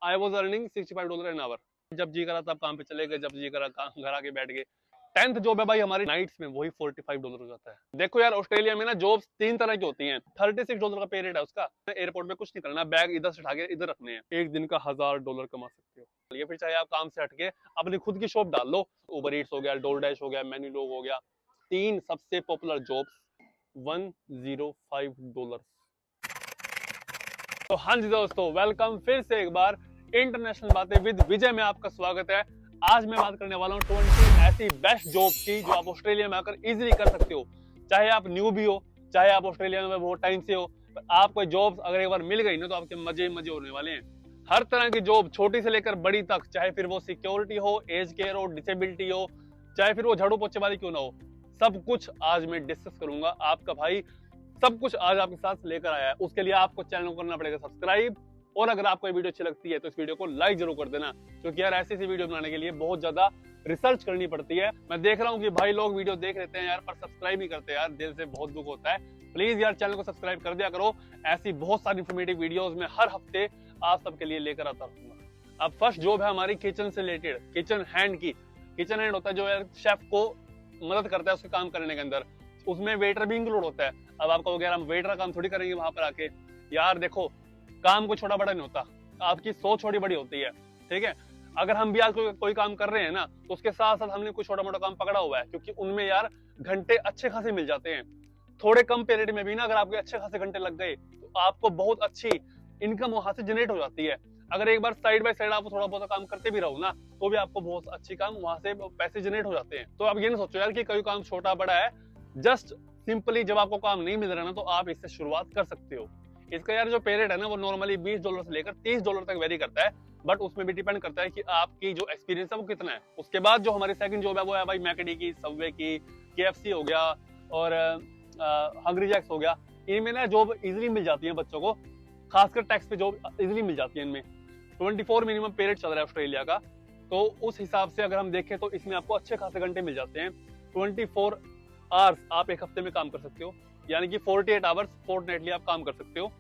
I was earning $65 an hour. जब जी करा तब काम पे चले गए, जब जी करा काम घर आके बैठ गए। 10th जॉब है भाई हमारी नाइट्स में, वही $45 हो जाता है। देखो यार ऑस्ट्रेलिया में ना जॉब्स 3 तरह की होती हैं। $36 का पे रेट है उसका। एयरपोर्ट में कुछ नहीं करना, बैग इधर से उठा के इधर रखने हैं। एक दिन का $1000 कमा सकते हो। ये फिर चाहे आप काम से हटके अपनी खुद की शॉप डाल लो। उबर ईट्स हो गया, डोरडैश हो गया, मेन्यूलोग हो गया। 3 सबसे पॉपुलर जॉब्स, $105। तो हाँ जी दोस्तों, वेलकम फिर से एक बार इंटरनेशनल बातें विद विजय में आपका स्वागत है। आज मैं बात करने वाला हूँ 20 ऐसी बेस्ट जॉब की जो आप ऑस्ट्रेलिया में आकर इजीली कर सकते हो। चाहे आप न्यू भी हो, चाहे आप ऑस्ट्रेलिया में बहुत टाइम से हो, पर आपको जॉब अगर एक बार मिल गई ना तो आपके मजे मजे होने वाले हैं। हर तरह की जॉब, छोटी से लेकर बड़ी तक, चाहे फिर वो सिक्योरिटी हो, एज केयर हो, डिसेबिलिटी हो, चाहे फिर वो झाड़ू पोछे वाली क्यों ना हो, सब कुछ आज मैं डिस्कस करूंगा। आपका भाई सब कुछ आज आपके साथ लेकर आया है। उसके लिए आपको चैनल को करना पड़ेगा सब्सक्राइब, और अगर आपको ये वीडियो अच्छी लगती है तो इस वीडियो को लाइक जरूर कर देना, क्योंकि यार ऐसी वीडियो बनाने के लिए बहुत ज्यादा रिसर्च करनी पड़ती है। मैं देख रहा हूँ कि भाई लोग वीडियो देख लेते हैं यार, पर सब्सक्राइब नहीं करते यार, दिल से बहुत दुख होता है। प्लीज यार चैनल को सब्सक्राइब कर दिया करो। ऐसी बहुत सारी इन्फॉर्मेटिव वीडियोस में हर हफ्ते आप सबके लिए लेकर आता रहूंगा। अब फर्स्ट जॉब है हमारी किचन से रिलेटेड, किचन हैंड की। किचन हैंड होता है जो यार शेफ को मदद करता है उसके काम करने के अंदर। उसमें वेटर भी इंक्लूड होता है। अब आपको वगैरह हम वेटर का काम थोड़ी करेंगे वहां पर आके। यार देखो, काम को छोटा बड़ा नहीं होता, आपकी सोच छोटी बड़ी होती है। ठीक है, अगर हम भी आज कोई काम कर रहे हैं ना तो उसके साथ साथ हमने कुछ छोटा मोटा काम पकड़ा हुआ है, क्योंकि उनमें यार घंटे अच्छे खासे मिल जाते हैं। थोड़े कम पीरियड में भी ना अगर आपके अच्छे खासे घंटे लग गए तो आपको बहुत अच्छी इनकम वहां से जनरेट हो जाती है। अगर एक बार साइड बाय साइड आप थोड़ा बहुत काम करते भी रहो ना तो भी आपको बहुत अच्छी काम वहां से पैसे जनरेट हो जाते हैं। तो आप ये ना सोचो यार कि कोई काम छोटा बड़ा है। जस्ट सिंपली जब आपको काम नहीं मिल रहा ना तो आप इससे शुरुआत कर सकते हो। इसका यार जो पे रेट है ना वो नॉर्मली $20 से लेकर $30 तक वेरी करता है, बट उसमें भी डिपेंड करता है कि आपकी जो एक्सपीरियंस है वो कितना है। उसके बाद जो हमारी सेकंड जॉब है वो है भाई मैकडी की, सबवे की, केएफसी हो गया और हंग्री जैक्स हो गया। इनमें ना जॉब इजीली मिल जाती है बच्चों को, खासकर टैक्स पे जॉब इजीली मिल जाती है इनमें। 24 मिनिमम पे रेट चल रहा है ऑस्ट्रेलिया का, तो उस हिसाब से अगर हम देखें तो इसमें आपको अच्छे खासे घंटे मिल जाते हैं। 24 आवर्स आप एक हफ्ते में काम कर सकते हो, यानी कि 48 आवर्स फोर्टनाइटली आप काम कर सकते हो।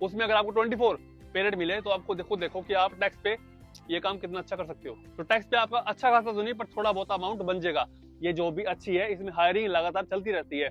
उसमें अगर आपको 24 पीरियड मिले तो आपको देखो कि आप टैक्स पे ये काम कितना अच्छा कर सकते हो। तो टैक्स पे आपका अच्छा खासा तो नहीं पर थोड़ा बहुत अमाउंट बन जाएगा। ये जो भी अच्छी है, इसमें हायरिंग लगातार चलती रहती है।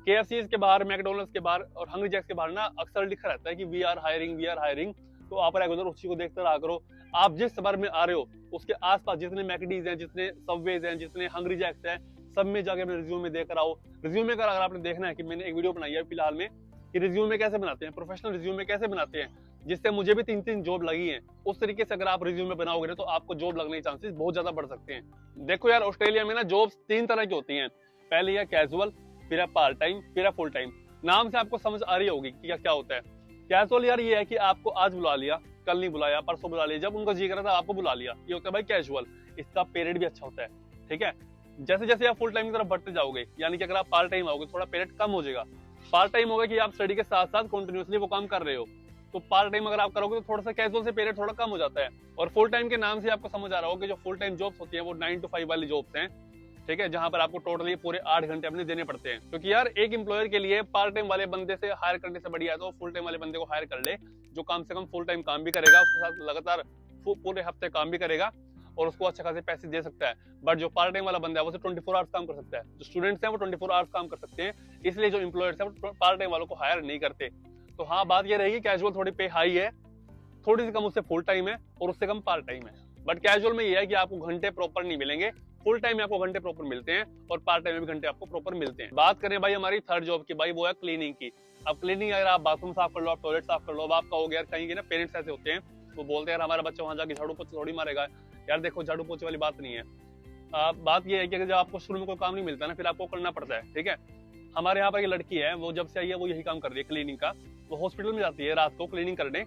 केएफसी के बाहर, मैकडोनल्ड्स के बाहर और हंग्री जैक्स के बाहर ना अक्सर लिखा रहता है कि we are hiring, we are hiring. तो आप रेगुलर उसी को देखते रहा करो। आप जिस शहर में आ रहे हो उसके आसपास जितने मैकडीज हैं, जितने सबवेज हैं, जितने हंग्री जैक्स हैं, सब में जाके अपने रिज्यूम में देकर आओ। रिज्यूमे का अगर आपने देखना है कि मैंने एक वीडियो बनाई है फिलहाल में कि रिज्यूमे कैसे बनाते हैं, प्रोफेशनल रिज्यूमे कैसे बनाते हैं, जिससे मुझे भी 3 जॉब लगी है। उस तरीके से अगर आप रिज्यूमे बनाओगे ना तो आपको जॉब लगने के चांसेस बहुत ज्यादा बढ़ सकते हैं। देखो यार ऑस्ट्रेलिया में ना जॉब्स 3 तरह की होती हैं। पहली है कैजुअल, फिर है पार्ट टाइम, फिर है फुल टाइम। नाम से आपको समझ आ रही होगी कि क्या होता है। कैजुअल यार ये है कि आपको आज बुला लिया, कल नहीं बुलाया, परसों बुला लिया, जब उनको जी करा था आपको बुला लिया, ये होता है भाई कैजुअल। इसका पीरियड भी अच्छा होता है। ठीक है, जैसे जैसे आप फुल टाइम की तरफ बढ़ते जाओगे, यानी कि अगर आप पार्ट टाइम आओगे थोड़ा पीरियड कम हो जाएगा। पार्ट टाइम होगा कि आप स्टडी के साथ साथ कंटिन्यूअसली वो काम कर रहे हो, तो पार्ट टाइम अगर आप करोगे तो थोड़ा सा कैजुअल से पीरियड थोड़ा कम हो जाता है। और फुल टाइम के नाम से आपको समझ आ रहा होगा कि जो फुल टाइम जॉब्स होती है वो 9 to 5 वाली जॉब्स हैं। ठीक है, जहां पर आपको टोटली पूरे 8 घंटे अपने देने पड़ते हैं। क्योंकि यार एक एम्प्लॉयर के लिए पार्ट टाइम वाले बंदे से हायर करने से बढ़िया है तो फुल टाइम वाले बंदे को हायर कर ले, जो कम से कम फुल टाइम काम भी करेगा, उसके साथ लगातार पूरे हफ्ते काम भी करेगा और उसको अच्छे खासे पैसे दे सकता है। बट जो पार्ट टाइम वाला बंदा है वो 24 आवर्स काम कर सकता है। जो स्टूडेंट्स हैं वो 24 आवर्स काम कर सकते हैं, इसलिए जो एम्प्लॉयर्स हैं वो पार्ट टाइम वालों को हायर नहीं करते। तो हाँ, बात ये रहेगी कैजुअल थोड़ी पे हाई है, थोड़ी सी कम उससे फुल टाइम है और उससे कम पार्ट टाइम है। बट कैजुअल में ये है कि आपको घंटे प्रॉपर नहीं मिलेंगे, फुल टाइम में आपको घंटे प्रॉपर मिलते हैं और पार्ट टाइम में भी घंटे आपको प्रॉपर मिलते हैं। बात करें भाई हमारी थर्ड जॉब की, भाई वो है क्लीनिंग की। अब क्लीनिंग अगर आप बाथरूम साफ कर लो, आप टॉयलेट साफ कर लो, अब आपका हो गया कहीं ना पेरेंट्स ऐसे होते हैं वो बोलते हैं यार हमारा बच्चा वहां जाके झाड़ू पोछा थोड़ी मारेगा। यार देखो, झाड़ू पोछे वाली बात नहीं है। बात ये है कि जब आपको शुरू में कोई काम नहीं मिलता ना फिर आपको करना पड़ता है। ठीक है, हमारे यहाँ पर एक लड़की है, वो जब से आई है वो यही काम कर रही है क्लीनिंग का। वो हॉस्पिटल में जाती है रात को क्लीनिंग करने।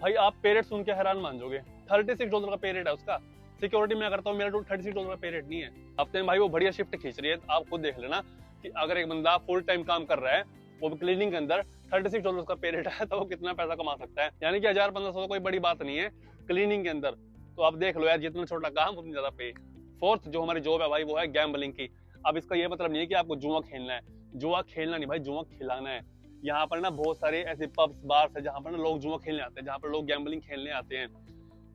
भाई आप पे रेट सुन के हैरान मान जाओगे, $36 का पे रेट है उसका। सिक्योरिटी में करता हूँ, मेरा $36 का पे रेट नहीं है। हफ्ते में भाई वो बढ़िया शिफ्ट खींच रही है। आप खुद देख लेना कि अगर एक बंदा फुल टाइम काम कर रहा है वो भी क्लीनिंग के अंदर, $36 का पे रेट है तो वो कितना पैसा कमा सकता है। यानी कि 1000-1500 कोई बड़ी बात नहीं है क्लीनिंग के अंदर। तो आप देख लो यार, जितना छोटा काम उतनी ज्यादा पे। फोर्थ जो हमारी जॉब है भाई वो है गैम्बलिंग की। अब इसका ये मतलब नहीं है कि आपको जुआ खेलना है, जुआ खेलना नहीं भाई, जुआ खिलाना है। यहाँ पर ना बहुत सारे ऐसे पब्स बार्स है जहाँ पर ना लोग जुआ खेलने आते हैं, जहाँ पर लोग गैम्बलिंग खेलने आते हैं।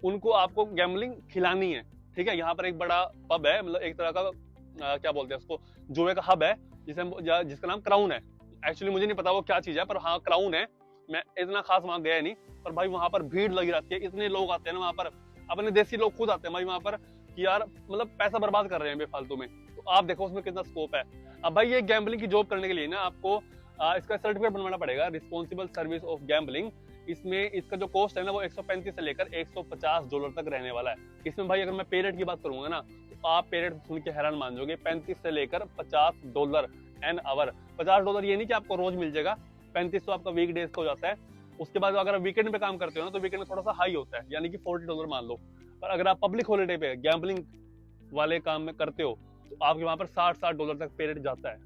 उनको आपको गैम्बलिंग खिलानी है। ठीक है, यहाँ पर एक बड़ा पब है, मतलब एक तरह का क्या बोलते हैं उसको, जुए का हब है, जिसका नाम क्राउन है। एक्चुअली मुझे नहीं पता वो क्या चीज है, पर हाँ क्राउन है। मैं इतना खास वहां गया नहीं, पर भाई वहां पर भीड़ लगी रहती है, इतने लोग आते हैं ना वहां पर, अपने देसी लोग खुद आते हैं भाई वहां पर कि यार मतलब पैसा बर्बाद कर रहे हैं बेफालतू में। तो आप देखो उसमें कितना स्कोप है। अब भाई ये गैम्बलिंग की जॉब करने के लिए ना आपको इसका सर्टिफिकेट बनवाना पड़ेगा, रिस्पॉन्सिबल सर्विस ऑफ गैम्बलिंग। इसमें इसका जो कॉस्ट है ना वो 135 से लेकर $150 तक रहने वाला है। इसमें भाई अगर मैं पे रेट की बात करूंगा ना, तो आप पे रेट सुन के हैरान मान जाओगे, 35 से लेकर $50 एन आवर। $50 ये नहीं कि आपको रोज मिल जाएगा, 35 तो आपका वीक डेज का हो जाता है। उसके बाद अगर विकेंड पे काम करते हो ना, तो विकेंड में थोड़ा सा हाई होता है, यानी कि $40 मान लो। पर अगर आप पब्लिक हॉलिडे पे गैम्बलिंग वाले काम में करते हो, तो आपके वहां पर $60 तक पे रेट जाता है।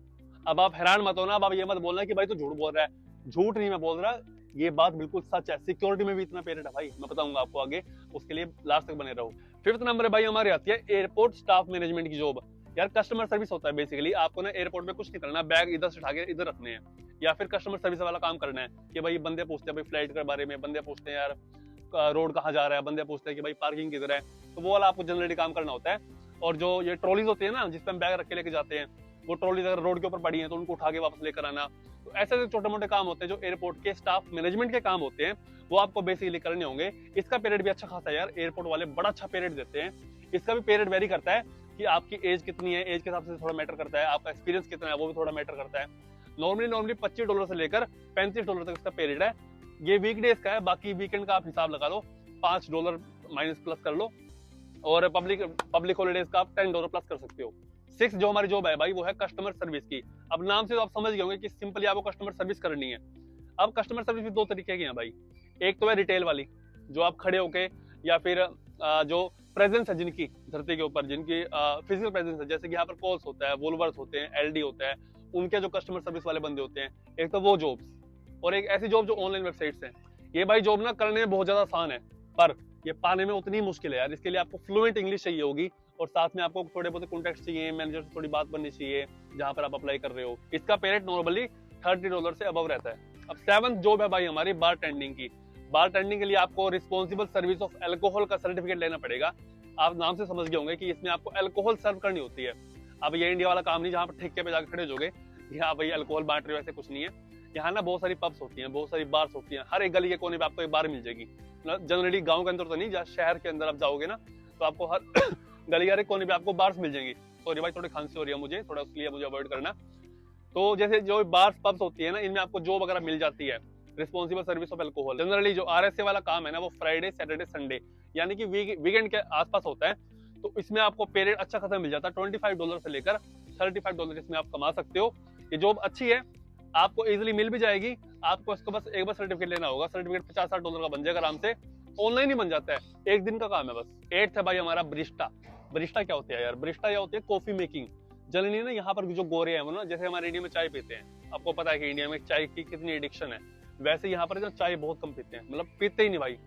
अब आप हैरान मत हो ना, अब आप ये मत बोलना कि भाई तो झूठ बोल रहा है। झूठ नहीं मैं बोल रहा, ये बात बिल्कुल सच है। सिक्योरिटी में भी इतना पे रेट है भाई, मैं बताऊंगा आपको आगे, उसके लिए लास्ट तक बने रहो। 5th नंबर है भाई हमारे आती है एयरपोर्ट स्टाफ मैनेजमेंट की जॉब। यार कस्टमर सर्विस होता है बेसिकली, आपको ना एयरपोर्ट में कुछ नहीं करना, बैग इधर से उठा के इधर रखने हैं, या फिर कस्टमर सर्विस वाला काम करना है कि भाई बंदे पूछते हैं भाई फ्लाइट के बारे में, बंदे पूछते हैं यार रोड कहाँ जा रहा है, बंदे पूछते हैं कि भाई पार्किंग किधर है, तो वो वाला आपको जनरली काम करना होता है। और जो ये ट्रॉलीज होती है ना जिसपे हम बैग रख के लेके जाते हैं, वो ट्रॉलीज अगर रोड के ऊपर पड़ी है तो उनको उठा के वापस लेकर आना, तो ऐसे छोटे मोटे काम होते हैं जो एयरपोर्ट के स्टाफ मैनेजमेंट के काम होते हैं, वो आपको बेसिकली करने होंगे। इसका पेरियड भी अच्छा खासा है यार, एयरपोर्ट वाले बड़ा अच्छा पेरियड देते हैं। इसका भी पेरियड वेरी करता है कि आपकी एज कितनी है, एज के हिसाब से थोड़ा मैटर करता है, आपका एक्सपीरियंस कितना है वो भी थोड़ा मैटर करता है। नॉर्मली $25 से लेकर $35 तक इसका पेरियड है। ये वीकडेज का है, बाकी वीकेंड का आप हिसाब लगा लो, $5 माइनस प्लस कर लो, और पब्लिक हॉलिडेज का आप $10 प्लस कर सकते हो। 6 जो हमारी जॉब है भाई वो है कस्टमर सर्विस की। अब नाम से तो आप समझ गए होंगे कि सिंपली आपको कस्टमर सर्विस करनी है। अब कस्टमर सर्विस भी 2 तरीके की है भाई। एक तो है रिटेल वाली, जो आप खड़े होके या फिर जो प्रेजेंस है जिनकी धरती के ऊपर, जिनकी फिजिकल प्रेजेंस है, जैसे कि यहाँ पर कॉल्स होता है, वोल्वर्स होते हैं, एलडी होता है, उनके जो कस्टमर सर्विस वाले बंदे होते हैं। एक तो वो जॉब्स, और एक ऐसी जॉब जो ऑनलाइन वेबसाइट्स हैं। ये भाई जॉब ना करने में बहुत ज्यादा आसान है, पर ये पाने में उतनी मुश्किल है यार। इसके लिए आपको फ्लुएंट इंग्लिश चाहिए होगी, और साथ में आपको थोड़े बहुत कॉन्टेक्ट चाहिए, मैनेजर से थोड़ी बात बननी चाहिए जहां पर आप अप्लाई कर रहे हो। इसका पे रेट नॉर्मली $30 से अबव रहता है। अब 7th जॉब है भाई हमारी बार टेंडिंग की। बार टेंडिंग के लिए आपको रिस्पॉन्सिबल सर्विस ऑफ अल्कोहल का सर्टिफिकेट लेना पड़ेगा। आप नाम से समझ गए होंगे कि इसमें आपको अल्कोहल सर्व करनी होती है। अब ये इंडिया वाला काम नहीं जहाँ पर ठेके पे जाकर खड़े होगे, यहाँ भाई अल्कोहल बांट रहे हो, ऐसे कुछ नहीं है। यहाँ ना बहुत सारी पब्स होती हैं, बहुत सारी बार्स होती हैं, हर एक गली के कोने पे आपको एक बार मिल जाएगी। जनरली गांव के अंदर तो नहीं, जहाँ शहर के अंदर आप जाओगे ना, तो आपको हर गली के कोने पे आपको बार्स मिल जाएंगी। सॉरी भाई थोड़ी खांसी हो रही है मुझे, थोड़ा उसके मुझे अवॉइड करना। तो जैसे जो बार्स पब्स होती है ना, इनमें आपको जॉब वगैरह मिल जाती है, responsible service of alcohol. Generally जो आरएसए वाला काम है ना, वो फ्राइडे सैटरडे संडे यानी कि वीकेंड के आसपास होता है। तो इसमें आपको पे रेट अच्छा खासा मिल जाता है, $25 से लेकर $35 इसमें आप कमा सकते हो। ये जॉब अच्छी है, आपको इजीली मिल भी जाएगी। आपको इसको बस एक बार सर्टिफिकेट लेना होगा, सर्टिफिकेट $50-60 का बन जाएगा आराम से, ऑनलाइन ही बन जाता है, एक दिन का काम है बस। 8th है भाई हमारा बरिस्टा। बरिस्टा क्या होता है यार? बरिस्टा क्या होती है? Coffee making. जनरली ना यहाँ पर जो गोरे हैं वो ना, जैसे हमारे इंडिया में चाय पीते हैं, आपको पता है कि इंडिया में चाय की कितनी एडिक्शन है, वैसे यहाँ पर चाय बहुत कम पीते हैं, मतलब पीते ही नहीं भाई,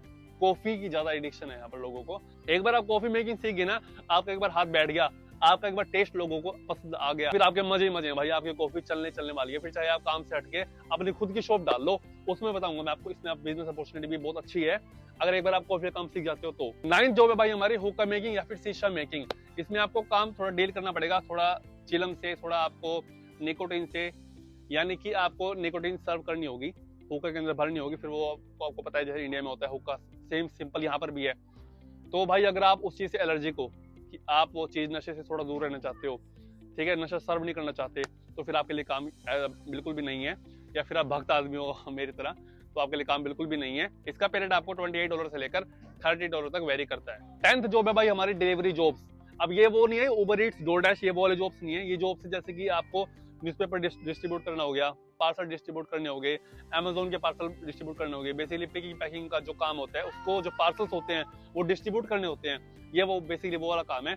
कॉफी की ज्यादा एडिक्शन है यहाँ पर लोगों को। एक बार आप कॉफी मेकिंग सीख गए ना, आपका एक बार हाथ बैठ गया, आपका एक बार टेस्ट लोगों को पसंद आ गया, फिर आपके मजे ही मजे हैं भाई, आपकी कॉफी चलने वाली है। फिर चाहे आप काम से हटके अपनी खुद की शॉप डाल लो, उसमें बताऊंगा मैं आपको, इसमें आप बिजनेस अपॉर्चुनिटी भी बहुत अच्छी है अगर एक बार आप कॉफी का काम सीख जाते हो तो। 9th जॉब है भाई हमारी हुक्का मेकिंग या फिर शीशा मेकिंग। इसमें आपको काम थोड़ा डील करना पड़ेगा, थोड़ा चिलम से, थोड़ा आपको निकोटीन से, यानी कि आपको निकोटीन सर्व करनी होगी, हुक्का के अंदर भरनी होगी। फिर वो आपको पता है जैसे इंडिया में होता है हुक्का, सेम सिंपल यहाँ पर भी है। तो भाई अगर आप उस चीज से एलर्जिक हो कि आप वो चीज नशे से थोड़ा दूर रहना चाहते हो, ठीक है, नशा सर्व नहीं करना चाहते, तो फिर आपके लिए काम बिल्कुल भी नहीं है। या फिर आप भक्त आदमी हो मेरी तरह, तो आपके लिए काम बिल्कुल भी नहीं है। इसका पे रेट आपको $28 से लेकर $30 तक वेरी करता है। 10th जॉब है भाई हमारी डिलीवरी जॉब्स। अब ये वो नहीं है उबर ईट्स, डोरडैश, ये वो वाले जॉब्स नहीं है। ये जॉब्स जैसे कि आपको न्यूज़पेपर डिस्ट्रीब्यूट करना हो गया, पार्सल डिस्ट्रीब्यूट करने हो गए, अमेजोन के पार्सल डिस्ट्रीब्यूट करने हो गए। बेसिकली पिकिंग पैकिंग का जो काम होता है, उसको जो पार्सल्स होते हैं वो डिस्ट्रीब्यूट करने होते हैं, ये वो बेसिकली वो वाला काम है।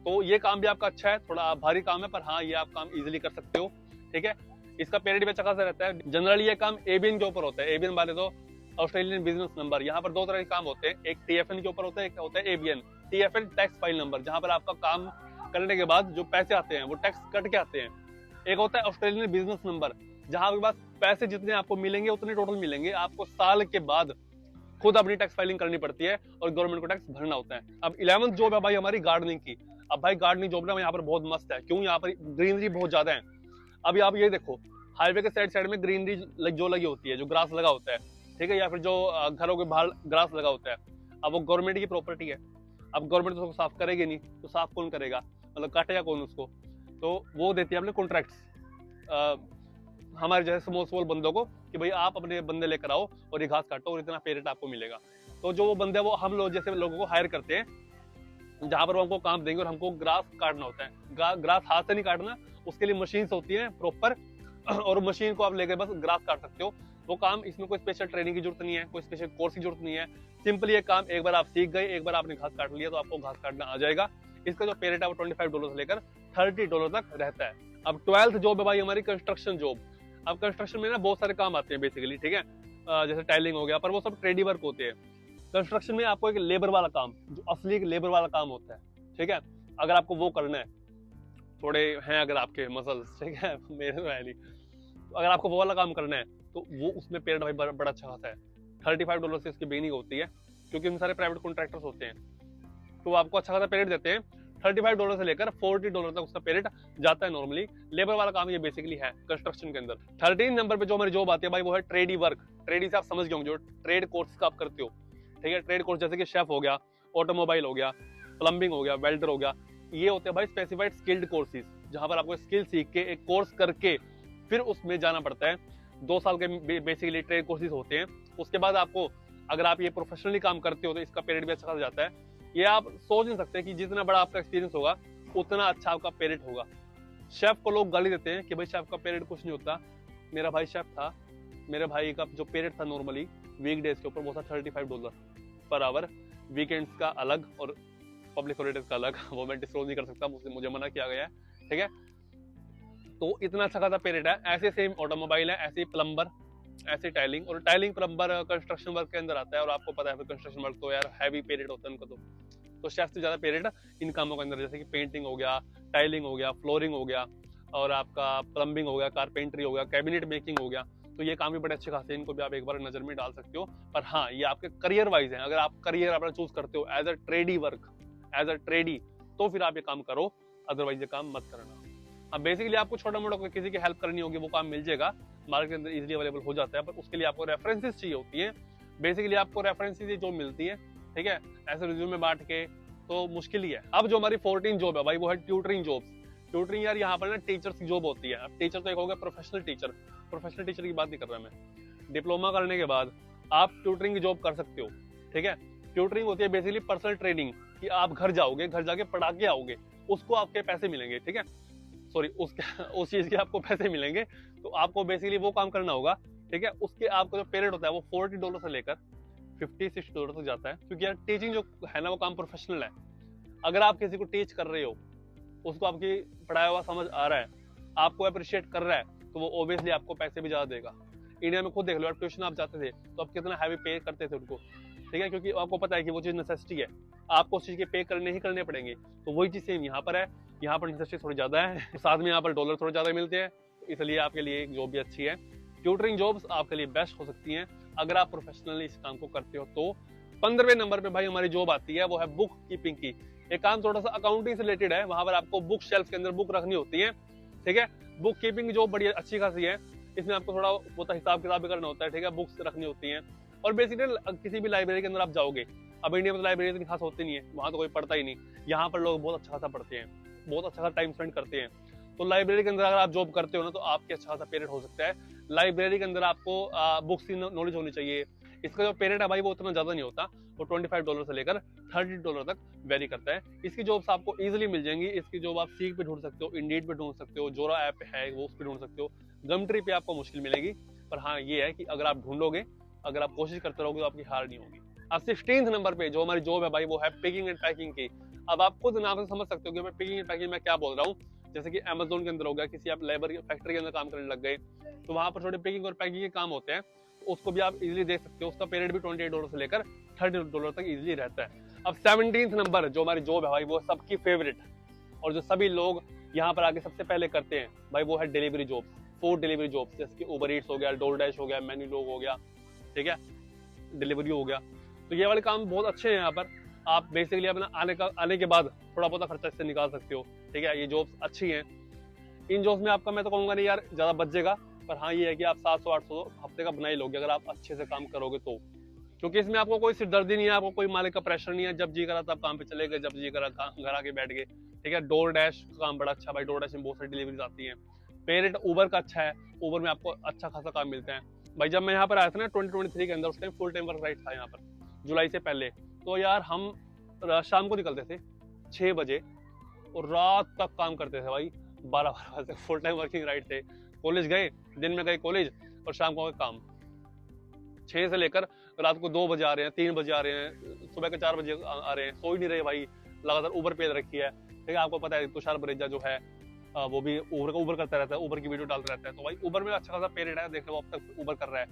तो ये काम भी आपका अच्छा है, थोड़ा भारी काम है, पर हाँ ये आप काम इजीली कर सकते हो, ठीक है। इसका पेरियड भी अच्छा खासा रहता है। जनरली ये काम एबीएन के ऊपर होता है। एबीएन वाले तो ऑस्ट्रेलियन बिजनेस नंबर, यहाँ पर 2 तरह के काम होते हैं, एक टीएफएन के ऊपर होता है, एक होता है ABN. TFN tax file number, जहाँ पर आपका काम करने के बाद जो पैसे आते हैं वो टैक्स कट के आते हैं। एक होता है ऑस्ट्रेलियन बिजनेस नंबर, जहाँ आपके पास पैसे जितने आपको मिलेंगे उतने टोटल मिलेंगे, आपको साल के बाद खुद अपनी टैक्स फाइलिंग करनी पड़ती है और गवर्नमेंट को टैक्स भरना होता है। अब 11th जॉब है भाई हमारी गार्डनिंग की। अब भाई गार्डनिंग जॉब ना यहाँ पर बहुत मस्त है, क्यों? यहाँ पर ग्रीनरी बहुत ज्यादा है। अभी आप ये देखो, हाईवे के साइड साइड में ग्रीनरी जो लगी होती है, जो ग्रास लगा होता है, ठीक है, या फिर जो घरों के बाहर ग्रास लगा होता है, अब वो गवर्नमेंट की प्रॉपर्टी है। अब गवर्नमेंट तो उसको साफ करेगी नहीं, तो साफ कौन करेगा, मतलब काटेगा कौन उसको? तो वो देती है अपने कॉन्ट्रैक्ट्स हमारे जैसे स्मॉल स्मॉल बंदों को कि भाई आप अपने बंदे लेकर आओ और ये घास काटो और इतना पे रेट आपको मिलेगा। तो जो वो बंदे वो हम लोग जैसे लोगों को हायर करते हैं, जहां पर वो हमको काम देंगे और हमको ग्रास काटना होता है। ग्रास हाथ से नहीं काटना, उसके लिए मशीन्स होती हैं प्रॉपर, और मशीन को आप लेकर बस ग्रास काट सकते हो। वो काम, इसमें कोई स्पेशल ट्रेनिंग की जरूरत नहीं है, कोई स्पेशल कोर्स की जरूरत नहीं है। सिंपली ये काम एक बार आप सीख गए, एक बार आपने घास काट लिया तो आपको घास काटना आ जाएगा। इसका जो पे रेट है वो $25 से लेकर $30 तक रहता है। अब 12th जॉब है भाई हमारी कंस्ट्रक्शन जॉब। अब कंस्ट्रक्शन में ना बहुत सारे काम आते हैं बेसिकली, ठीक है, जैसे टाइलिंग हो गया, पर वो सब ट्रेडी वर्क होते हैं। कंस्ट्रक्शन में आपको एक लेबर वाला काम, जो असली एक लेबर वाला काम होता है, ठीक है, अगर आपको वो करना है, थोड़े हैं अगर आपके मसल्स, ठीक है, मेरे तो है नहीं, तो अगर आपको वो वाला काम करना है तो वो उसमें पे रेट भाई बड़ा अच्छा खासा है। $35 से इसकी बिगिनिंग होती है, क्योंकि उनमें सारे प्राइवेट कॉन्ट्रैक्टर्स होते हैं, तो आपको अच्छा खासा पे रेट देते हैं। $35 से लेकर $40 तक उसका पे रेट जाता है नॉर्मली। लेबर वाला काम ये बेसिकली है कंस्ट्रक्शन के अंदर। 13 नंबर पे जो हमारी जॉब आती है भाई वो है ट्रेडी वर्क। ट्रेडी से आप समझ गए होंगे, जो ट्रेड कोर्स का आप करते हो, ठीक है, ट्रेड कोर्स जैसे कि शेफ हो गया, ऑटोमोबाइल हो गया, प्लम्बिंग हो गया, वेल्डर हो गया, ये होते हैं भाई स्पेसिफाइड स्किल्ड कोर्सेज, जहां पर आपको स्किल सीख के एक कोर्स करके फिर उसमें जाना पड़ता है। 2 साल के बेसिकली ट्रेड कोर्सेज होते हैं। उसके बाद आपको, अगर आप ये प्रोफेशनली काम करते हो तो इसका पे रेट भी अच्छा खासा जाता है। ये आप सोच नहीं सकते कि जितना बड़ा आपका एक्सपीरियंस होगा उतना अच्छा आपका पे रेट होगा। शेफ को लोग गाली देते हैं कि भाई शेफ का पे रेट कुछ नहीं होता। मेरा भाई शेफ था, मेरे भाई का जो पे रेट था नॉर्मली वीकडेज के ऊपर वो था $35 पर आवर, वीकेंड्स का अलग और पब्लिक हॉलिडेज का अलग, वो मैं डिस्क्लोज नहीं कर सकता, मुझे मना किया गया है, ठीक है। तो इतना अच्छा खासा पे रेट है। ऐसे सेम ऑटोमोबाइल है, ऐसे प्लम्बर, ऐसे टाइलिंग, और टाइलिंग प्लम्बर कंस्ट्रक्शन वर्क के अंदर आता है, और आपको पता है फिर कंस्ट्रक्शन वर्क तो यार हैवी पे रेट होता है उनका। तो शेफ से ज्यादा पे रेट इन कामों के अंदर, जैसे कि पेंटिंग हो गया, टाइलिंग हो गया, फ्लोरिंग हो गया, और आपका प्लम्बिंग हो गया, कारपेंट्री हो गया, कैबिनेट मेकिंग हो गया, तो ये काम भी बड़े अच्छे खासे, इनको भी आप एक बार नजर में डाल सकते हो। पर हाँ, ये आपके करियर वाइज है। अगर आप करियर अपना चूज करते हो as a tradie work, as a tradie, तो फिर आप ये काम करो, अदरवाइज ये काम मत करना। अब बेसिकली आपको छोटा मोटा किसी की हेल्प करनी होगी, वो काम मिल जाएगा, मार्केट के अंदर इजीली अवेलेबल हो जाता है, पर उसके लिए आपको रेफरेंसेस चाहिए होती है। बेसिकली आपको रेफरेंसेस जो मिलती है, ठीक है, ऐसे रिज्यूम में बांट के तो मुश्किल ही है। अब जो हमारी 14 जॉब है भाई वो है ट्यूटरिंग जॉब। ट्यूटरिंग यार यहाँ पर ना टीचर्स की जॉब होती है। अब टीचर तो एक हो गया प्रोफेशनल टीचर, प्रोफेशनल टीचर की बात नहीं कर रहा मैं। डिप्लोमा करने के बाद आप ट्यूटरिंग की जॉब कर सकते हो, ठीक है। ट्यूटरिंग होती है बेसिकली पर्सनल ट्रेनिंग, कि आप घर जाओगे, घर जाके पढ़ा के आओगे, उसको आपके पैसे मिलेंगे, ठीक है, सॉरी उस चीज के आपको पैसे मिलेंगे। तो आपको बेसिकली वो काम करना होगा, ठीक है। उसके आपको जो पे रेट होता है वो $40 से लेकर $50-60 तक जाता है, क्योंकि यार टीचिंग जो है ना वो काम प्रोफेशनल है। अगर आप किसी को टीच कर रहे हो, उसको आपकी पढ़ाया हुआ समझ आ रहा है, आपको अप्रिशिएट कर रहा है, तो वो ऑब्वियसली आपको पैसे भी ज्यादा देगा। इंडिया में खुद देख लो, आप ट्यूशन आप जाते थे तो आप कितना हैवी पे करते थे उनको, ठीक है, क्योंकि आपको पता है कि वो चीज नेसेसिटी है, आपको उस चीज के पे करने ही करने पड़ेंगे। तो वही चीज सेम यहाँ पर है, यहाँ पर नेसेसिटी थोड़ी ज्यादा है, साथ में यहाँ पर डॉलर थोड़े ज्यादा मिलते हैं, इसलिए आपके लिए एक जॉब भी अच्छी है। ट्यूटरिंग जॉब्स आपके लिए बेस्ट हो सकती हैं अगर आप प्रोफेशनली इस काम को करते हो। तो 15वें नंबर पे भाई हमारी जॉब आती है, वो है बुक कीपिंग की। एक काम थोड़ा सा अकाउंटिंग से रिलेटेड है, वहां पर आपको बुक शेल्फ के अंदर बुक रखनी होती है, ठीक है। बुक कीपिंग की जॉब बड़ी अच्छी खासी है, इसमें आपको थोड़ा वो हिसाब किताब भी करना होता है, ठीक है, बुक्स रखनी होती हैं। और बेसिकली किसी भी लाइब्रेरी के अंदर आप जाओगे, अब इंडिया में तो लाइब्रेरी इतनी खास होती नहीं है, वहां तो कोई पढ़ता ही नहीं, यहाँ पर लोग बहुत अच्छा खासा पढ़ते हैं, बहुत अच्छा खासा टाइम स्पेंड करते हैं। तो लाइब्रेरी के अंदर अगर आप जॉब करते हो ना, तो आपके अच्छा खासा पे रेट हो सकता है। लाइब्रेरी के अंदर आपको बुक्स की नॉलेज होनी चाहिए। इसका जो पे रेट है भाई वो उतना ज्यादा नहीं होता, वो $25 से लेकर $30 तक वेरी करता है। इसकी जॉब्स आपको इजीली मिल जाएंगी। इसकी जॉब आप सीक पे ढूंढ सकते हो, इंडीड पे ढूंढ सकते हो, जोरा ऐप है वो उस पे ढूंढ सकते हो, गमट्री पे आपको मुश्किल मिलेगी। पर हाँ ये है कि अगर आप ढूंढोगे, अगर आप कोशिश करते रहोगे तो आपकी हार नहीं होगी। अब 16th नंबर पे जो हमारी जॉब है भाई वो है पिकिंग एंड पैकिंग की। अब आप खुद नाम से समझ सकते हो कि मैं पिकिंग एंड पैकिंग में क्या बोल रहा हूँ। जैसे कि अमेज़न के अंदर हो गया, किसी आप लेबर फैक्ट्री के अंदर काम करने लग गए, तो वहां पर थोड़े पिकिंग और पैकिंग के काम होते हैं, तो उसको भी आप इजीली देख सकते हो। उसका पे रेट भी $28 से लेकर $30 तक इजीली रहता है। अब 17th नंबर जो हमारी जॉब है भाई वो सबकी फेवरेट, और जो सभी लोग यहाँ पर आके सबसे पहले करते हैं भाई वो है delivery job, food delivery job, जैसे कि उबर ईट्स हो गया, डोरडैश हो गया, मेन्यू लोग हो गया, ठीक है। डिलीवरी हो गया। तो ये वाले काम बहुत अच्छे हैं यहाँ पर। आप बेसिकली अपना आने के बाद थोड़ा बहुत खर्चा इससे निकाल सकते हो, ठीक है। ये जॉब्स अच्छी हैं। इन जॉब्स में आपका मैं तो कहूँगा नहीं यार ज़्यादा बच जाएगा, पर हाँ ये है कि आप 700-800 हफ्ते का बना ही लोगे अगर आप अच्छे से काम करोगे तो, क्योंकि इसमें आपको कोई सिरदर्दी नहीं है, आपको कोई मालिक का प्रेशर नहीं है। जब जी करा तब काम पे चले गए, जब जी करा घर आके बैठ गए, ठीक है। डोर डैश का काम बड़ा अच्छा भाई, डोर डैश में बहुत सारी डिलीवरीज आती हैं। पे रेट उबर का अच्छा है, उबर में आपको अच्छा खासा काम मिलता है भाई। जब मैं यहाँ पर आया था ना 2023 के अंदर, उस time full time work right था यहाँ पर, जुलाई से पहले। तो यार हम शाम को निकलते थे 6 बजे और रात तक काम करते थे भाई, 12 बजे फुल टाइम वर्किंग राइट थे। कॉलेज गए, दिन में गए कॉलेज और शाम को काम। 6 से लेकर रात को 2 बजे आ रहे हैं, 3 बजे आ रहे हैं, सुबह के 4 बजे आ रहे हैं, सो ही नहीं रहे भाई, लगातार उबर पे रखी है, ठीक है। आपको पता है तुषार बरेजा जो है वो भी उबर करता रहता है, उबर की वीडियो डालता रहता है। तो भाई उबर में अच्छा खासा पे रेट है, देख लो अब तक उबर कर रहा है,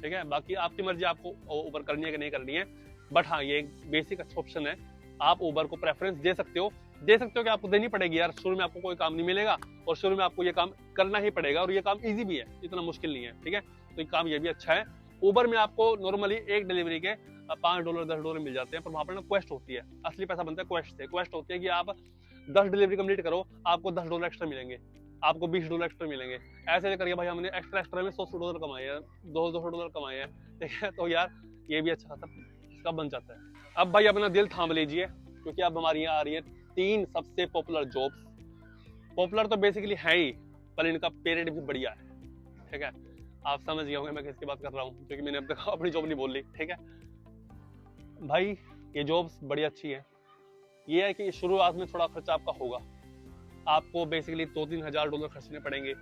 ठीक है। बाकी आपकी मर्जी, आपको उबर करनी है कि नहीं करनी है, बट हाँ ये एक बेसिक अच्छा ऑप्शन है। आप उबर को प्रेफरेंस दे सकते हो कि आपको देनी पड़ेगी यार, शुरू में आपको कोई काम नहीं मिलेगा और शुरू में आपको ये काम करना ही पड़ेगा, और ये काम इजी भी है, इतना मुश्किल नहीं है, ठीक है। तो ये काम ये भी अच्छा है। उबर में आपको नॉर्मली एक डिलीवरी के $5 $10 मिल जाते हैं, पर वहां पर ना क्वेस्ट होती है, असली पैसा बनता है क्वेस्ट से। क्वेस्ट होती है कि आप 10 डिलीवरी कंप्लीट करो, आपको $10 एक्स्ट्रा मिलेंगे, आपको $20 एक्स्ट्रा मिलेंगे। ऐसे करके भाई हमने एक्स्ट्रा में $100 कमाए हैं, $200 कमाए हैं, ठीक है। तो यार ये भी अच्छा खासा इसका बन जाता है। अब भाई अपना दिल थाम लीजिए, क्योंकि अब हमारी यहाँ आ रही है 3 सबसे पॉपुलर जॉब्स। पॉपुलर तो बेसिकली है ही, पर इनका पे रेट भी बढ़िया है, ठीक है। आप समझ गए होंगे मैं किसकी बात कर रहा हूँ, क्योंकि मैंने अब तक अपनी जॉब नहीं बोल ली, ठीक है भाई। ये जॉब्स बड़ी अच्छी है। ये है कि शुरुआत में थोड़ा खर्चा आपका होगा, आपको बेसिकली $2-3 हज़ार खर्चने पड़ेंगे,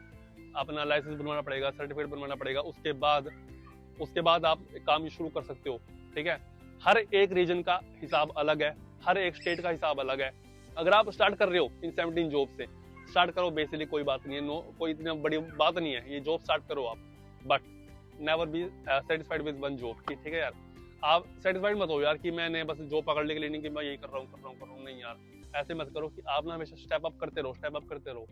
अपना लाइसेंस बनवाना पड़ेगा, सर्टिफिकेट बनवाना पड़ेगा। उसके बाद आप काम शुरू कर सकते हो, ठीक है। हर एक रीजन का हिसाब अलग है, हर एक स्टेट का हिसाब अलग है। अगर आप स्टार्ट कर रहे हो इन 17 जॉब से, स्टार्ट करो, बेसिकली कोई बात नहीं है, कोई इतनी बड़ी बात नहीं है, ये जॉब स्टार्ट करो आप, but never be satisfied with one job की, ठीक है यार। आप सेटिस्फाइड मत हो यार कि मैंने बस जॉब पकड़ने के लिए नहीं कि मैं यही कर रहा हूँ, नहीं यार, ऐसे मत करो। कि आप ना हमेशा स्टेप अप करते रहो।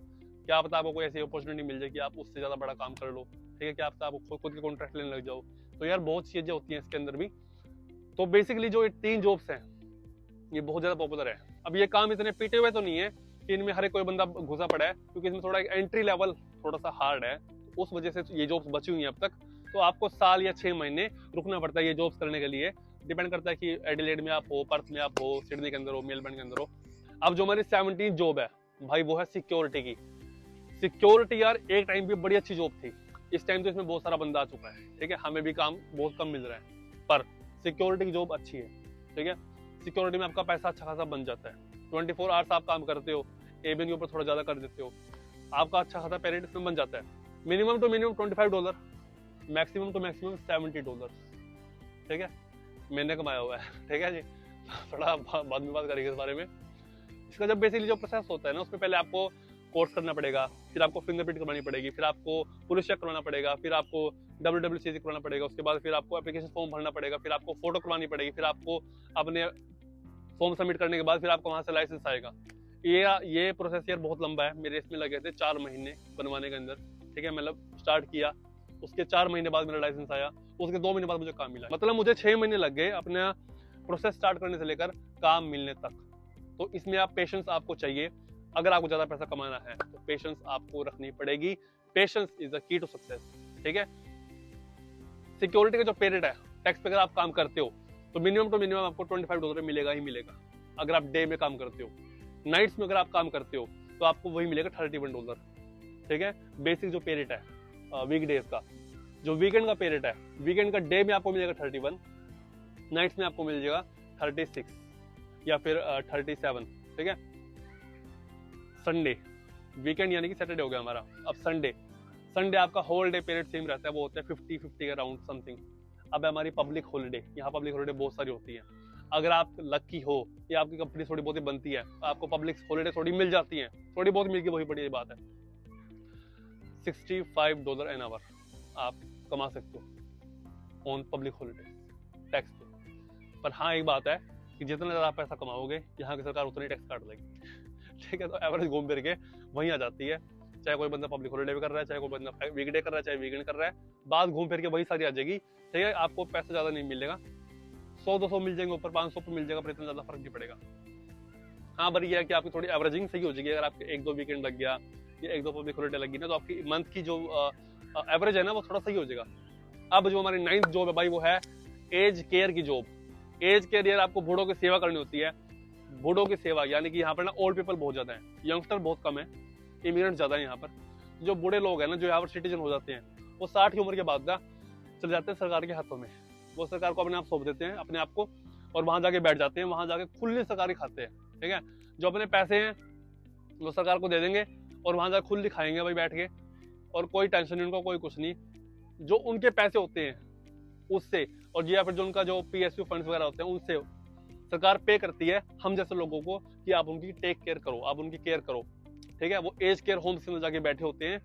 क्या पता आपको कोई ऐसी अपॉर्चुनिटी मिल जाए कि आप उससे ज्यादा बड़ा काम कर लो, ठीक है। क्या पता आपको खुद के कॉन्ट्रैक्ट लेने लग जाओ। तो यार बहुत चीजें होती हैं इसके अंदर भी। तो बेसिकली जो ये 3 जॉब्स हैं ये बहुत ज्यादा पॉपुलर है। अब ये काम इतने पीटे हुए तो नहीं है कि इनमें हर एक कोई बंदा घुसा पड़ा है, क्योंकि इसमें थोड़ा एंट्री लेवल थोड़ा सा हार्ड है, उस वजह से ये जॉब्स बची हुई हैं अब तक। तो आपको साल या 6 महीने रुकना पड़ता है ये जॉब्स करने के लिए। डिपेंड करता है कि एडिलेड में आप हो, पर्थ में आप हो, सिडनी के अंदर हो, मेलबर्न के अंदर हो। अब जो हमारी 17 जॉब है भाई, वो है सिक्योरिटी की। सिक्योरिटी यार एक टाइम भी बड़ी अच्छी जॉब थी, इस टाइम तो इसमें बहुत सारा बंदा आ चुका है, ठीक है। हमें भी काम बहुत कम मिल रहा है, पर सिक्योरिटी की जॉब अच्छी है, ठीक है। सिक्योरिटी में आपका पैसा अच्छा खासा बन जाता है। 24 आवर्स आप काम करते हो, एबीएन के ऊपर थोड़ा ज्यादा कर देते हो, आपका अच्छा खासा पे रेट इसमें बन जाता है। Minimum to minimum $25, maximum to maximum $70, ठीक है। मैंने कमाया हुआ है, ठीक है जी। थोड़ा बाद में बात करेंगे इस बारे में। इसका जब बेसिकली जो प्रोसेस होता है ना, उसमें पहले आपको कोर्स करना पड़ेगा, फिर आपको फिंगरप्रिंट करवानी पड़ेगी, फिर आपको पुलिस चेक करवाना पड़ेगा, फिर आपको WWCC करवाना पड़ेगा, उसके बाद फिर आपको एप्लीकेशन फॉर्म भरना पड़ेगा, फिर आपको फोटो करवानी पड़ेगी, फिर आपको अपने फॉर्म सबमिट करने के बाद फिर आपको वहां से लाइसेंस आएगा। ये प्रोसेस यार बहुत लंबा है। मेरे इसमें लगे थे 4 महीने बनवाने के अंदर, ठीक है। मतलब स्टार्ट किया, उसके 4 महीने बाद मेरा लाइसेंस आया, उसके 2 महीने बाद मुझे काम मिला। मतलब मुझे 6 महीने लग गए अपना प्रोसेस स्टार्ट करने से लेकर काम मिलने तक। तो इसमें आप पेशेंस आपको चाहिए। अगर आपको ज्यादा पैसा कमाना है तो पेशेंस आपको रखनी पड़ेगी। Patience is the key to success, ठीक है। सिक्योरिटी का जो पे रेट है, टैक्स पे अगर आप काम करते हो तो मिनिमम टू मिनिमम आपको $25 मिलेगा ही मिलेगा, अगर आप डे में काम करते हो। नाइट्स में अगर आप काम करते हो तो आपको वही मिलेगा $31, ठीक है। बेसिक जो पे रेट है वीकडेज का। जो वीकेंड का पे रेट है, वीकेंड का डे में आपको मिलेगा 31, नाइट्स में आपको मिल जाएगा 36 या फिर 37, ठीक है। संडे, वीकेंड यानी कि सैटरडे हो गया हमारा, अब संडे आपका होल डे पीरियड सेम रहता है, वो होता है 50 के अराउंड समथिंग। अब है हमारी पब्लिक हॉलिडे, यहाँ पब्लिक हॉलिडे बहुत सारी होती है। अगर आप लकी हो या आपकी कंपनी थोड़ी बहुत ही बनती है, आपको पब्लिक हॉलिडे थोड़ी मिल जाती है, थोड़ी बहुत मिल गई वही बड़ी बात है। $65 एन आवर आप कमा सकते हो ऑन पब्लिक हॉलिडे टैक्स पे। पर हाँ एक बात है कि जितना ज्यादा पैसा कमाओगे, यहाँ की सरकार उतनी टैक्स काट देगी, ठीक है। तो एवरेज घूम फिर के वहीं आ जाती है, चाहे कोई बंदा पब्लिक हॉलीडे भी कर रहा है, चाहे कोई बंदा वीकडे कर रहा है, चाहे वीकेंड कर रहा है, बात घूम फिर के वही सारी आ जाएगी। ठीक है, आपको पैसा ज्यादा नहीं मिलेगा, 100-200 मिल जाएंगे ऊपर, 500 पर मिल जाएगा, पर इतना ज्यादा फर्क नहीं पड़ेगा। हाँ, पर यह है कि आपकी थोड़ी एवरेजिंग सही हो जाएगी। अगर आपके 1-2 वीकेंड लग गया या 1-2 पब्लिक हॉलीडे लगी ना, तो आपकी मंथ की जो एवरेज है ना वो थोड़ा सही हो जाएगा। अब जो हमारी 9th जॉब है भाई, वो है एज केयर की जॉब। एज केयर यार, आपको बूढ़ों की सेवा करनी होती है। बूढ़ों की सेवा यानी कि यहाँ पर ना ओल्ड पीपल बहुत ज्यादा है, यंगस्टर बहुत कम है, इमिग्रेंट ज्यादा है यहाँ पर। जो बूढ़े लोग हैं ना, जो यहाँ पर सिटीजन हो जाते हैं, वो 60 की उम्र के बाद ना चले जाते हैं सरकार के हाथों में। वो सरकार को अपने आप सौंप देते हैं अपने आप को, और वहां जाके बैठ जाते हैं, वहां जाके खुली सरकारी खाते हैं। ठीक है, जो अपने पैसे हैं वो सरकार को दे देंगे और वहां जाकर खुली खाएंगे भाई बैठ के, और कोई टेंशन नहीं उनको, कोई कुछ नहीं। जो उनके पैसे होते हैं उससे, और या फिर जो उनका जो PSU फंड्स वगैरह होते हैं उनसे सरकार पे करती है हम जैसे लोगों को कि आप उनकी टेक केयर करो, आप उनकी केयर करो। ठीक है, वो एज केयर होम्स में जाके बैठे होते हैं,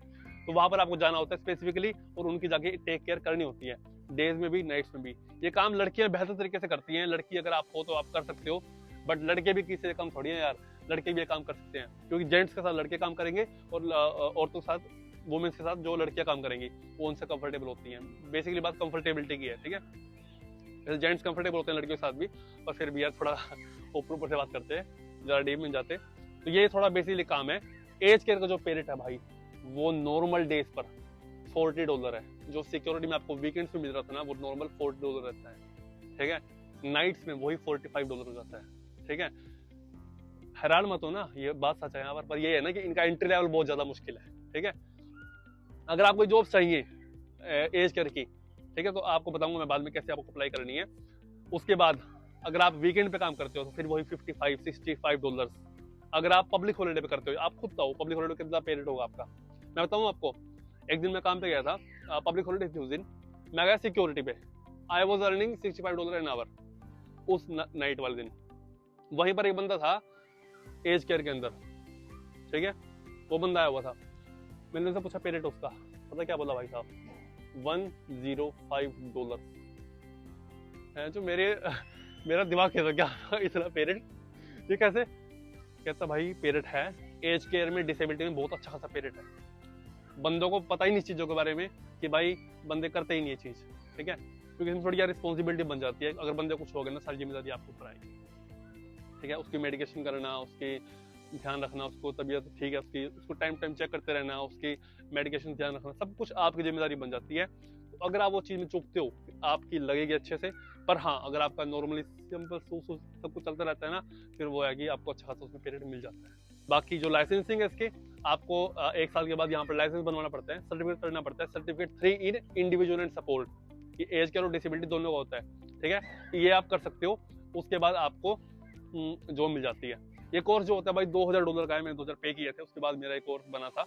तो वहां पर आपको जाना होता है स्पेसिफिकली, और उनकी जाके टेक केयर करनी होती है, डेज में भी नाइट्स में भी। ये काम लड़कियां बेहतर तरीके से करती हैं। लड़की अगर आप हो तो आप कर सकते हो, बट लड़के भी किसी से कम थोड़ी है यार, लड़के भी ये काम कर सकते हैं, क्योंकि जेंट्स के साथ लड़के काम करेंगे और औरतों के साथ, वुमेन्स के साथ जो लड़कियां काम करेंगी वो उनसे कंफर्टेबल होती हैं। बेसिकली बात कंफर्टेबिलिटी की है। ठीक है, जेंट्स कंफर्टेबल होते हैं लड़कियों के साथ भी, पर फिर भी यार थोड़ा ऊपर ऊपर से बात करते हैं, ज़्यादा डीप में जाते। तो ये थोड़ा बेसिकली काम है। एज केयर का जो पे रेट है भाई, वो नॉर्मल डेज पर $40 है। जो सिक्योरिटी में आपको वीकेंड्स में मिल रहा था ना, वो नॉर्मल $40 रहता है। ठीक है, नाइट्स में वही $45 हो जाता है। ठीक है, हैरान मत हो ना, ये बात सच है यहाँ पर ये है ना कि इनका एंट्री लेवल बहुत ज्यादा मुश्किल है। ठीक है, अगर आपको जॉब चाहिए एज केयर की, ठीक है, तो आपको बताऊंगा मैं बाद में कैसे आपको अप्लाई करनी है। उसके बाद अगर आप वीकेंड पे काम करते हो तो फिर वही $55-65। अगर आप पब्लिक हॉलीडे पे करते हो, आप खुद बताओ पब्लिक हॉलीडे कितना पे रेट होगा आपका। मैं बताऊँ आपको, एक दिन मैं काम पे गया था, पब्लिक हॉलीडे थी उस दिन, मैं गया सिक्योरिटी पे, I was earning $65 an hour उस नाइट वाले दिन। वहीं पर एक बंदा था एज केयर के अंदर, ठीक है, वो बंदा आया हुआ था, मैंने उनसे पूछा पे रेट उसका, पता क्या बोला भाई साहब, $105 है। जो मेरा दिमाग कहता क्या इतना पे रेट, ये कैसे? कहता भाई पे रेट है, एज केयर में डिसेबिलिटी में बहुत अच्छा खासा पे रेट है। बंदों को पता ही नहीं चीजों के बारे में कि भाई बंदे करते ही नहीं ये चीज। ठीक है, क्योंकि इसमें थोड़ी यार रिस्पॉन्सिबिलिटी बन जाती है। अगर बंदे कुछ हो गया ना, सारी जिम्मेदारी आपके ऊपर आएगी। ठीक है, उसकी मेडिकेशन करना, उसकी ध्यान रखना, उसको तबीयत ठीक है उसकी, उसको टाइम टाइम चेक करते रहना, उसकी मेडिकेशन ध्यान रखना, सब कुछ आपकी जिम्मेदारी बन जाती है। तो अगर आप वो चीज में चूकते हो, आपकी लगेगी अच्छे से। पर हाँ, अगर आपका नॉर्मली सिंपल सब कुछ चलता रहता है ना, फिर वो है कि आपको अच्छा खासा उसमें पीरियड मिल जाता है। बाकी जो लाइसेंसिंग है इसके, आपको 1 साल के बाद यहाँ पर लाइसेंस बनवाना पड़ता है, सर्टिफिकेट करना पड़ता है, certificate 3 in individual and support, ये एज केयर और डिसेबिलिटी दोनों का होता है। ठीक है, ये आप कर सकते हो। उसके बाद आपको जॉब मिल जाती है। ये कोर्स जो होता है भाई $2000 का है, मैंने 2000 पे किए थे। उसके बाद मेरा एक कोर्स बना था,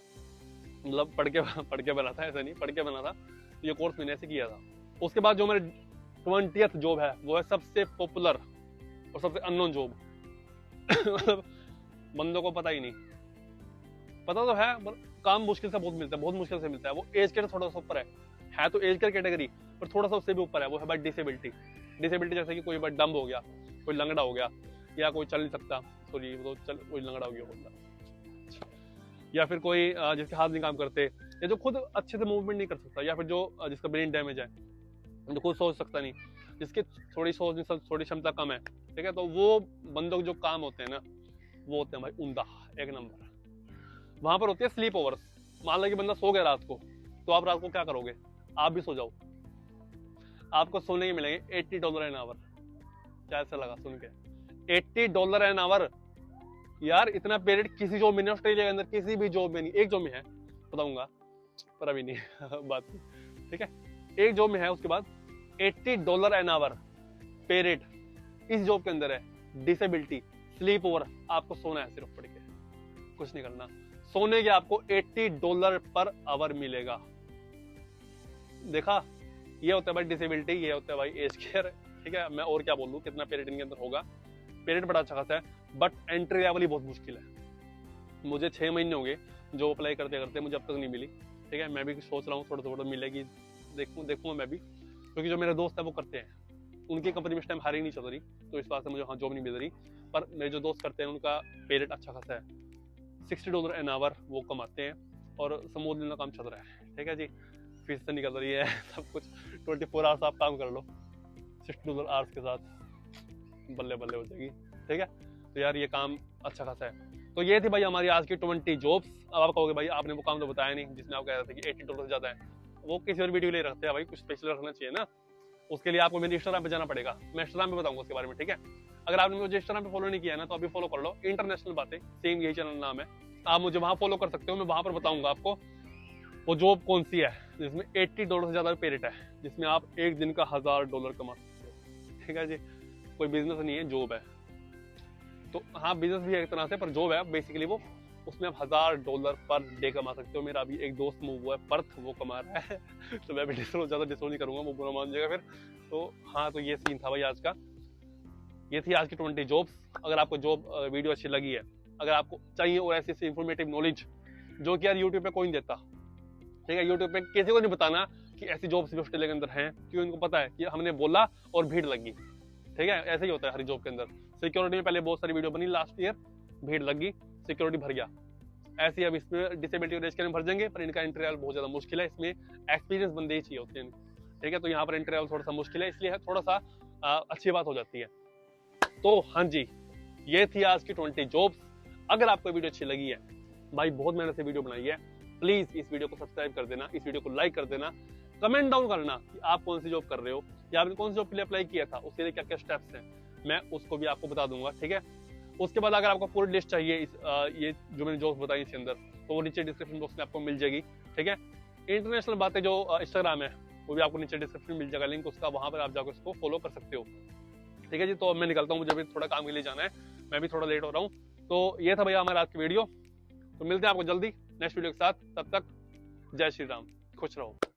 मतलब पढ़ के बना था, ऐसा नहीं पढ़ के बना था। ये कोर्स मैंने ऐसे किया था। उसके बाद जो मेरी 20th जॉब है, वो है सबसे पॉपुलर और सबसे अननोन जॉब। मतलब बंदों को पता ही नहीं, पता तो है पर काम मुश्किल से बहुत मिलता है, बहुत मुश्किल से मिलता है। वो एज केयर थोड़ा सा ऊपर है तो एज केयर कैटेगरी, पर थोड़ा सा उससे भी ऊपर है, वो है भाई डिसेबिलिटी। डिसेबिलिटी जैसे कि कोई डम्ब हो गया, कोई लंगड़ा हो गया, या कोई चल नहीं सकता, सॉरी तो कोई लंगड़ा हो गया बंदा, या फिर कोई जिसके हाथ नहीं काम करते, या जो खुद अच्छे से मूवमेंट नहीं कर सकता, या फिर जो जिसका ब्रेन डैमेज है, जो खुद सोच सकता नहीं, जिसकी थोड़ी क्षमता कम है। ठीक है, तो वो बंदों के जो काम होते हैं ना, वो होते हैं भाई उम्दा, एक नंबर। वहां पर होती है स्लीप ओवर्स। मान लो कि बंदा सो गया रात को, तो आप रात को क्या करोगे? आप भी सो जाओ, आपको सोने के मिलेंगे $80 एन आवर। कैसा लगा सुन के? $80 एन आवर यार, इतना पीरियड किसी जॉब में नहीं, ऑस्ट्रेलिया के अंदर किसी भी जॉब में नहीं। एक जॉब में है, बताऊंगा, पर अभी नहीं बात। ठीक है, एक जॉब में है, उसके बाद $80 एन आवर पे रेट इस जॉब के अंदर है। डिसेबिलिटी, स्लीप ओवर, आपको सोना है सिर्फ पढ़ के, कुछ नहीं करना। सोने के आपको $80 पर आवर मिलेगा। देखा, ये होता है भाई डिसेबिलिटी, ये होता है भाई एज केयर। ठीक है, मैं और क्या बोल दूं, कितना पीरियड इनके अंदर होगा। पीरियड बड़ा अच्छा खासा है, बट एंट्री लेवल ही बहुत मुश्किल है। मुझे 6 महीने हो गए जो अप्लाई करते करते, मुझे अब तक नहीं मिली। ठीक है, मैं भी सोच रहा हूँ थोड़ा मिलेगी, देखूंगा मैं भी, क्योंकि जो मेरे दोस्त है वो करते हैं, उनकी कंपनी में इस टाइम हायरिंग नहीं चल रही, तो इस बात से मुझे हाँ जॉब नहीं मिल रही। पर मेरे जो दोस्त करते हैं उनका पे रेट अच्छा खासा है, $60 एन आवर वो कमाते हैं। और स्मूथली काम चल रहा है। ठीक है जी, फीस से निकल रही है सब कुछ। 24 आवर्स आप काम कर लो $60 आवर्स के साथ, बल्ले बल्ले हो जाएगी। ठीक है, तो यार ये काम अच्छा खासा है। तो ये थी भाई हमारी आज की 20 जॉब्स। अब आप कहोगे भाई आपने वो काम तो बताया नहीं जिसमें आप कह रहे थे कि $80 से ज्यादा है, वो किसी और वीडियो के लिए रखते हैं भाई, कुछ स्पेशल रखना चाहिए ना। उसके लिए आपको मेरे इंस्टाग्राम पे जाना पड़ेगा, मैं इंस्टाग्राम पे बताऊंगा उसके बारे में। ठीक है, अगर आपने मुझे इंस्टाग्राम पे फॉलो नहीं किया है ना तो अभी फॉलो कर लो, इंटरनेशनल बातें, सेम यही चैनल नाम है, आप मुझे वहां फॉलो कर सकते हो। मैं वहां पर बताऊंगा आपको वो जॉब कौन सी है जिसमें $80 से ज्यादा पे रेट है, जिसमें आप एक दिन का $1000 कमा सकते हो। ठीक है जी, कोई बिजनेस नहीं है, जॉब है। तो हाँ, बिजनेस भी है एक तरह से, पर जॉब है बेसिकली वो, उसमें आप $1000 पर डे कमा सकते हो। मेरा अभी एक दोस्त मूव हुआ है पर्थ, वो कमा रहा है तो मैं भी ज्यादा डिस्कस नहीं करूंगा, वो बुरा मान जाएगा फिर। तो हाँ, तो ये सीन था भाई आज का। ये थी आज की 20 जॉब्स। अगर आपको जॉब वीडियो अच्छी लगी है, अगर आपको चाहिए और ऐसी इंफॉर्मेटिव नॉलेज जो कि यार यूट्यूब पे कोई नहीं देता, ठीक है, यूट्यूब पे किसी को नहीं बताना कि ऐसी जॉब्स भी ऑस्ट्रेलिया के अंदर हैं, क्योंकि उनको पता है कि हमने बोला और भीड़ लगी। ठीक है, ऐसे ही होता है हर जॉब के अंदर। सिक्योरिटी में पहले बहुत सारी वीडियो बनी लास्ट ईयर, भीड़ लगी, सिक्योरिटी भर गया। ऐसे ही अब इसमें डिसेबिलिटी रेज के भर जाएंगे, पर इनका इंटरव्यू बहुत ज्यादा मुश्किल है, इसमें एक्सपीरियंस बंदे ही चाहिए होते हैं। ठीक है, तो यहाँ पर इंटरव्यू थोड़ा सा मुश्किल है, इसलिए थोड़ा सा अच्छी बात हो जाती है। तो हाँ जी, ये थी आज की 20 जॉब्स। अगर आपको वीडियो अच्छी लगी है, भाई बहुत मेहनत से वीडियो बनाई है, प्लीज इस वीडियो को सब्सक्राइब कर देना, इस वीडियो को लाइक कर देना, कमेंट डाउन करना कि आप कौन सी जॉब कर रहे हो या आपने कौन सी जॉब के लिए अप्लाई किया था, उसके लिए क्या क्या स्टेप्स हैं, मैं उसको भी आपको बता दूंगा। ठीक है, उसके बाद अगर आपको पूरी लिस्ट चाहिए ये जो मैंने जॉब्स बताई इसके अंदर, तो वो नीचे डिस्क्रिप्शन बॉक्स में आपको मिल जाएगी। ठीक है, इंटरनेशनल बातें जो इंस्टाग्राम है वो भी आपको नीचे डिस्क्रिप्शन में मिल जाएगा लिंक उसका, वहां पर आप जाकर उसको फॉलो कर सकते हो। ठीक है जी, तो अब मैं निकलता हूँ, मुझे भी थोड़ा काम के लिए जाना है, मैं भी थोड़ा लेट हो रहा हूँ। तो ये था भैया हमारा आज की वीडियो, तो मिलते हैं आपको जल्दी नेक्स्ट वीडियो के साथ। तब तक जय श्री राम, खुश रहो।